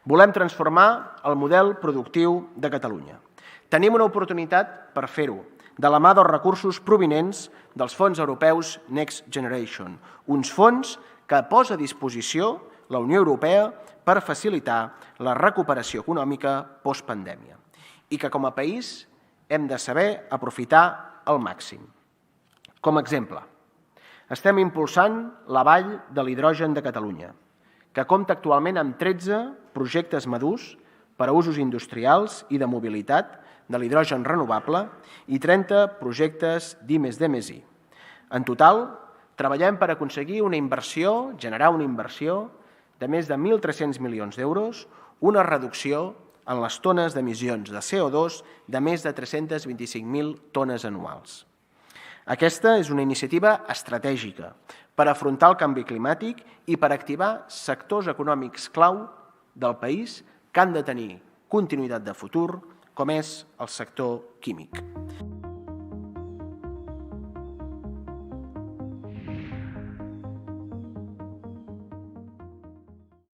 Volem transformar el model productiu de Catalunya. Tenim una oportunitat per fer-ho, de la mà dels recursos provinents dels fons europeus Next Generation, uns fons que posa a disposició la Unió Europea per facilitar la recuperació econòmica postpandèmia i que com a país hem de saber aprofitar al màxim. Com a exemple, estem impulsant la Vall de l'Hidrogen de Catalunya, que compta actualment amb 13 projectes madurs per a usos industrials i de mobilitat de l'hidrogen renovable i 30 projectes d'I+D+I. En total, treballem per aconseguir generar una inversió de més de 1.300 milions d'euros, una reducció en les tones d'emissions de CO2 de més de 325.000 tones anuals. Aquesta és una iniciativa estratègica per afrontar el canvi climàtic i per activar sectors econòmics clau del país que han de tenir continuïtat de futur, com és el sector químic.